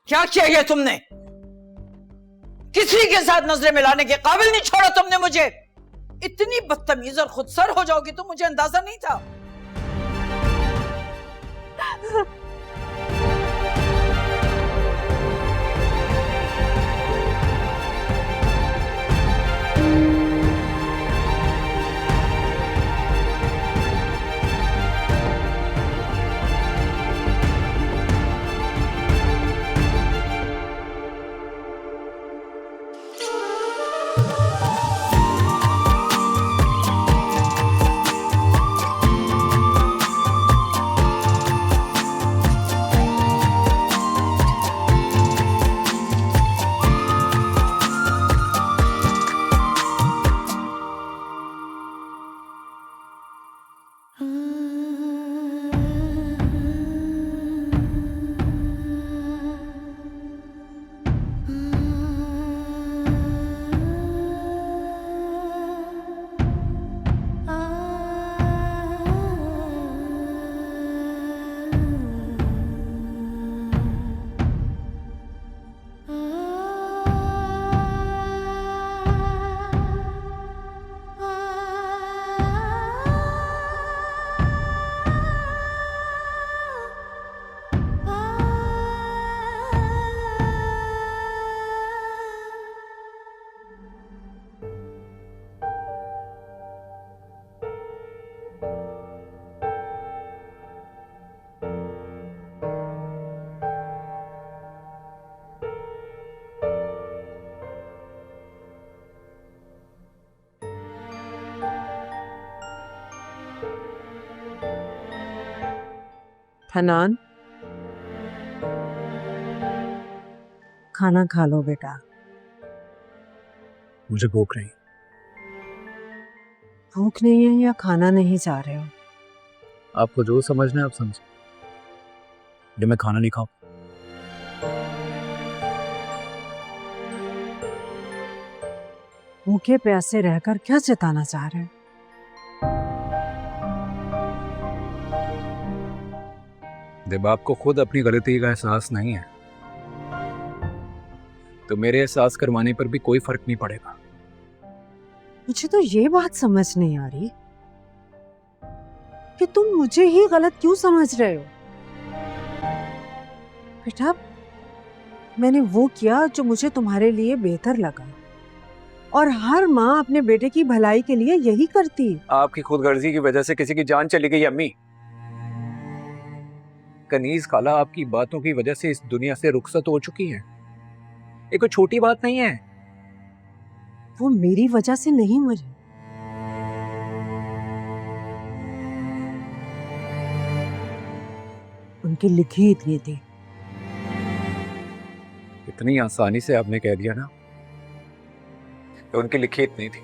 क्या किया ये तुमने? किसी के साथ नजरें मिलाने के काबिल नहीं छोड़ा तुमने मुझे। इतनी बदतमीज और खुदसर हो जाओगी तो मुझे अंदाजा नहीं था। हनान, खाना खा लो बेटा। मुझे भूख नहीं। भूख नहीं है या खाना नहीं चाह रहे हो? आपको जो समझना है आप समझे। ये मैं खाना नहीं खाऊं। भूखे प्यासे रहकर क्या जताना चाह रहे हो? जब आपको खुद अपनी गलती का एहसास नहीं है तो मेरे एहसास करवाने पर भी कोई फर्क नहीं पड़ेगा। मुझे तो ये बात समझ नहीं आ रही कि तुम मुझे ही गलत क्यों समझ रहे हो। बेटा, मैंने वो किया जो मुझे तुम्हारे लिए बेहतर लगा, और हर माँ अपने बेटे की भलाई के लिए यही करती है। आपकी खुदगर्जी की वजह से किसी की जान चली गई अम्मी। कनीज खाला आपकी बातों की वजह से इस दुनिया से रुखसत हो चुकी है। ये कोई छोटी बात नहीं है। वो मेरी वजह से नहीं मरी। उनकी लिखी इतनी थी। इतनी आसानी से आपने कह दिया ना तो उनकी लिखी इतनी थी।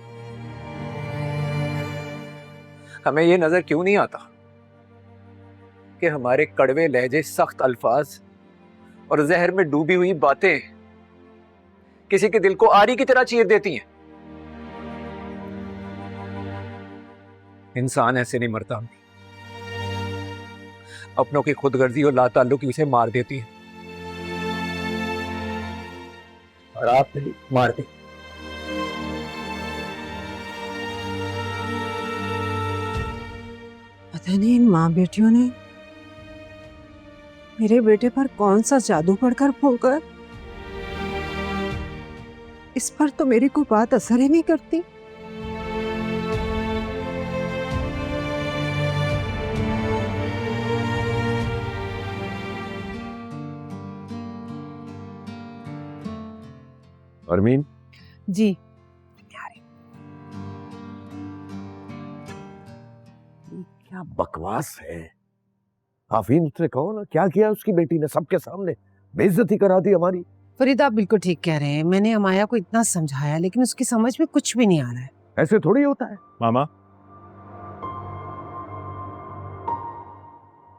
हमें ये नजर क्यों नहीं आता कि हमारे कड़वे लहजे, सख्त अल्फाज और जहर में डूबी हुई बातें किसी के दिल को आरी की तरह चीर देती हैं। इंसान ऐसे नहीं मरता। अपनों की खुदगर्जी और लाताल्लुकी उसे मार देती है। और आप नहीं मारते। पता नहीं इन माँ बेटियों ने मेरे बेटे पर कौन सा जादू पड़कर फूंका। इस पर तो मेरी कोई बात असर ही नहीं करती। अरमीन जी क्या बकवास है। आफरीन उसने कहो ना क्या किया उसकी बेटी ने, सबके सामने बेइज्जती करा दी हमारी। फरीद, आप बिल्कुल ठीक कह रहे हैं। मैंने अमाया को इतना समझाया लेकिन उसकी समझ में कुछ भी नहीं आ रहा है। ऐसे थोड़ी होता है। मामा,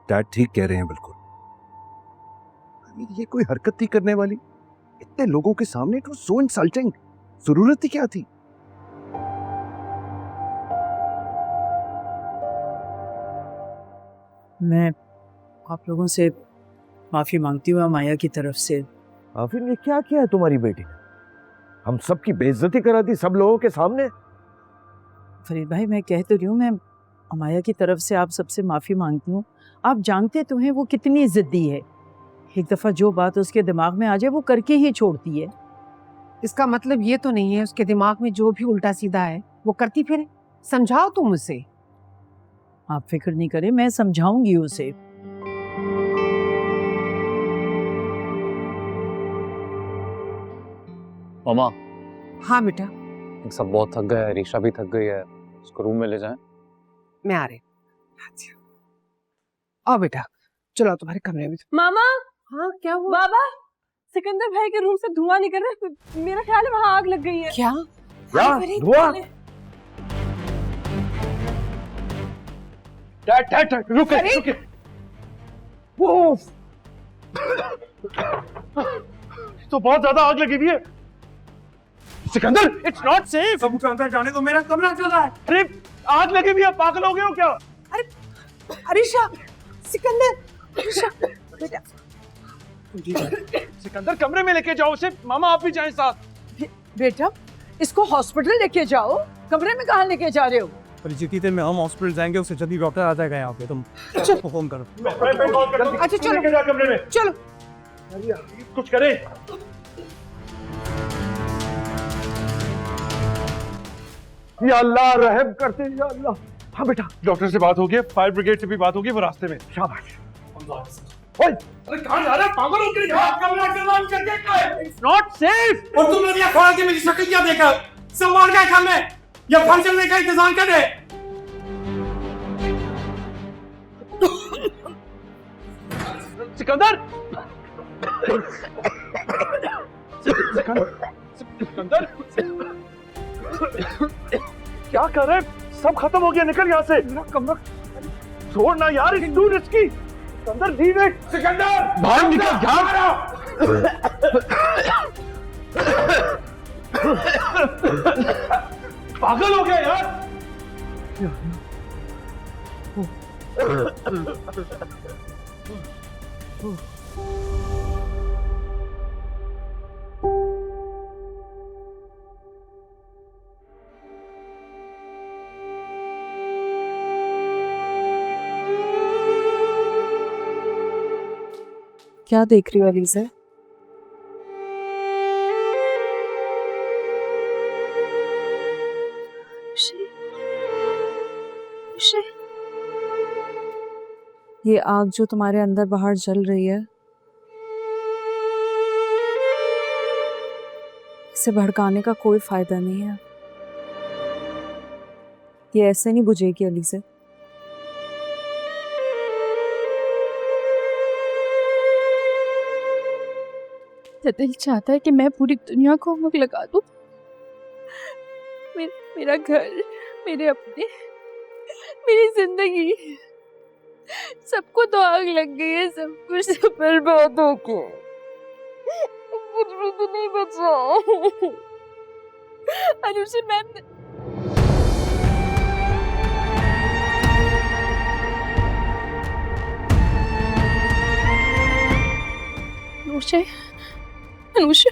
डैड ठीक कह रहे हैं बिल्कुल। ये कोई हरकत थी करने वाली? इतने लोगों के सामने इट वाज सो इंसल्टिंग। जरूरत ही क्या थी? मैं आप लोगों से माफ़ी मांगती हूँ माया की तरफ से। आफरीन, ये क्या किया है तुम्हारी बेटी ने? हम सबकी बेइज्जती करा दी सब लोगों के सामने। फरीद भाई, मैं कह तो रही हूँ, मैं अमाया की तरफ से आप सबसे माफ़ी मांगती हूँ। आप जानते तो हैं वो कितनी ज़िद्दी है। एक दफ़ा जो बात उसके दिमाग में आ जाए वो करके ही छोड़ती है। इसका मतलब ये तो नहीं है उसके दिमाग में जो भी उल्टा सीधा है वो करती फिरे। समझाओ तुम उसे। आप फिक्र नहीं करें, मैं समझाऊंगी उसे। मामा, हाँ बेटा, सब बहुत थक गए हैं, रीशा भी थक गई है, उसको रूम में ले जाएं। मैं आ रही हूँ। आओ बेटा, चलो तुम्हारे कमरे में। मामा, हाँ क्या हुआ? बाबा, सिकंदर भाई के रूम से धुआं निकल रहा है। मेरा ख्याल है वहाँ आग लग गई है। क्या? क्या धुआं? रुके। वो तो बहुत ज्यादा आग लगी हुई है। Sikandar, it's not safe. सबको अंदर जाने दो, मेरा कमरा चल रहा है। अरे आग लगी हुई है, पागल हो गए हो क्या? अरीशा, सिकंदर, अरीशा, बेटा। सिकंदर, कमरे में लेके जाओ उसे। मामा आप भी जाएं साथ। बेटा, इसको हॉस्पिटल लेके जाओ। कमरे में कहाँ लेके जा रहे हो? परिचिति थे, हम हॉस्पिटल जाएंगे, उससे जल्दी डॉक्टर आ जाएगा यहाँ पे। तुम फोन करो। अच्छा चलो, लेके जा कमरे में। चलो। कुछ करे। या अल्लाह रहम करते, या अल्लाह। हाँ बेटा, डॉक्टर से बात होगी, फायर ब्रिगेड से भी बात होगी, वो रास्ते में। शाबाश। ओए, अरे कहाँ जा रहा है? पागल हो गए क्या? कमरा चलान करके क्या है? It's not safe। और तुम लोग यहाँ खड़ा के मेरी शक्ल क्या देखा? संभाल के काम में या फल चलने का इंतजाम करे। सिकंदर, सिकंदर, क्या कर रहे? सब खत्म हो गया, निकल यहाँ से। मेरा कमरा छोड़ ना यार, it's to risky. Sikandar, leave it. Sikandar, बाहर निकल, पागल हो गया यार। क्या देख रही हो अलीज़ा? ये आग जो तुम्हारे अंदर बाहर जल रही है, इसे भड़काने का कोई फायदा नहीं है। ये ऐसे नहीं बुझेगी अलीज़ा। दिल चाहता है कि मैं पूरी दुनिया को आग लगा दूं। मेरा घर, मेरे अपने, मेरी जिंदगी, सबको तो आग लग गई है। सब कुछ बर्बाद हो गया, कुछ भी तो नहीं बचा। अनुषा मैम, अनुषा, अनुषा,